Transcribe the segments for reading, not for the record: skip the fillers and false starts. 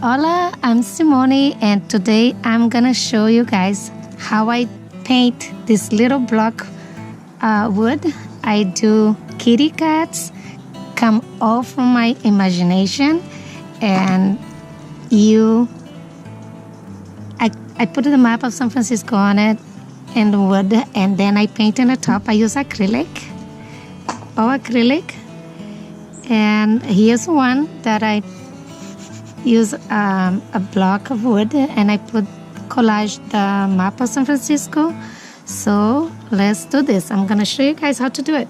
Hola, I'm Simone, and today I'm gonna show you guys how I paint this little block wood. I do kitty cats, come all from my imagination, and I put the map of San Francisco on it and the wood, and then I paint on the top. I use acrylic, all acrylic, and here's one that I use a block of wood, and I put collage the map of San Francisco. So let's do this. I'm gonna show you guys how to do it.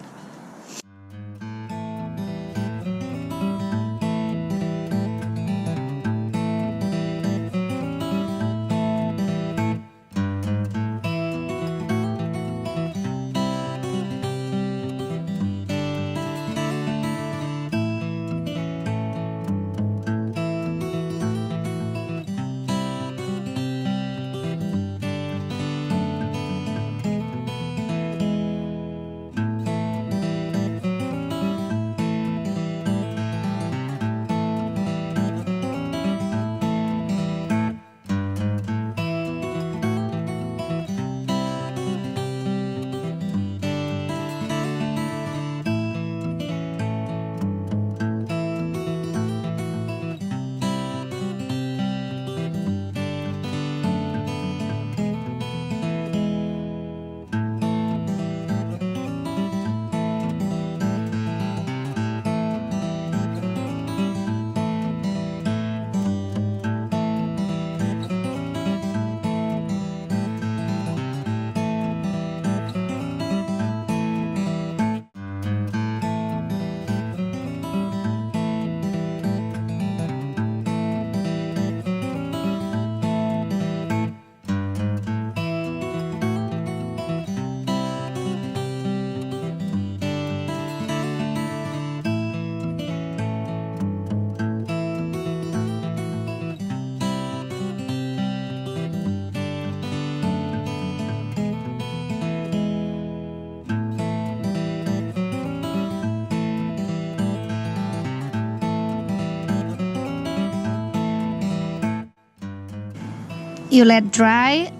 You let dry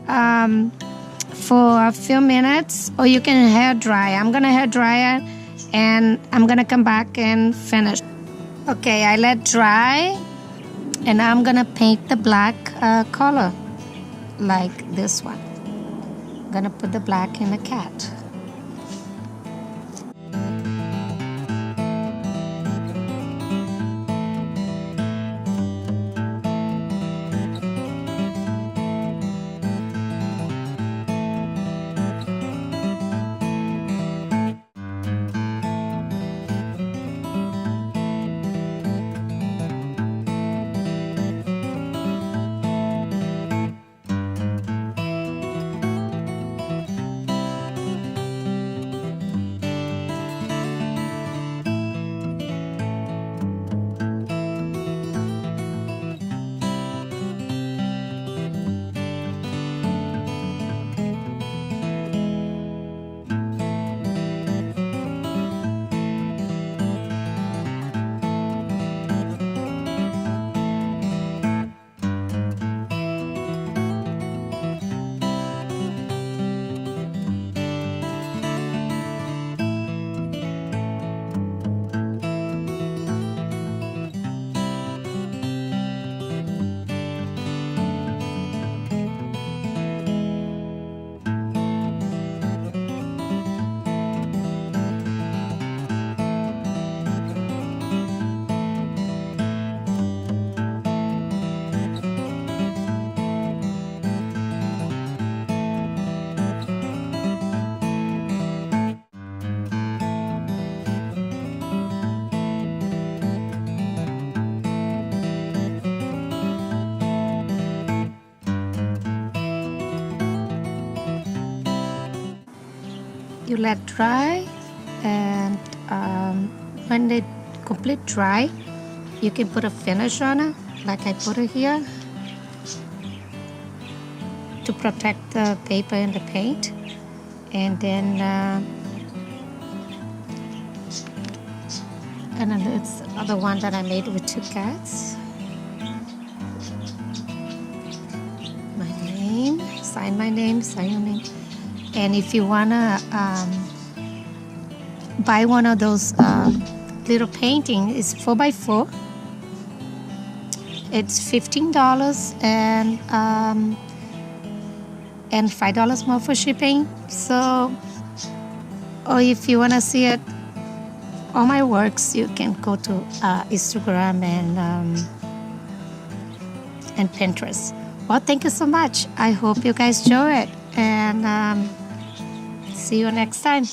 for a few minutes, or you can hair dry. I'm gonna hair dry it, and I'm gonna come back and finish. Okay, I let dry, and I'm gonna paint the black color like this one. I'm gonna put the black in the cat. You let dry, and when they complete dry, you can put a finish on it, like I put it here, to protect the paper and the paint. And then it's the other one that I made with two cats. sign my name, sign your name. And if you wanna buy one of those little painting, it's 4x4. It's $15 and $5 more for shipping. So, or if you wanna see it, all my works, you can go to Instagram and Pinterest. Well, thank you so much. I hope you guys enjoy it, and see you next time.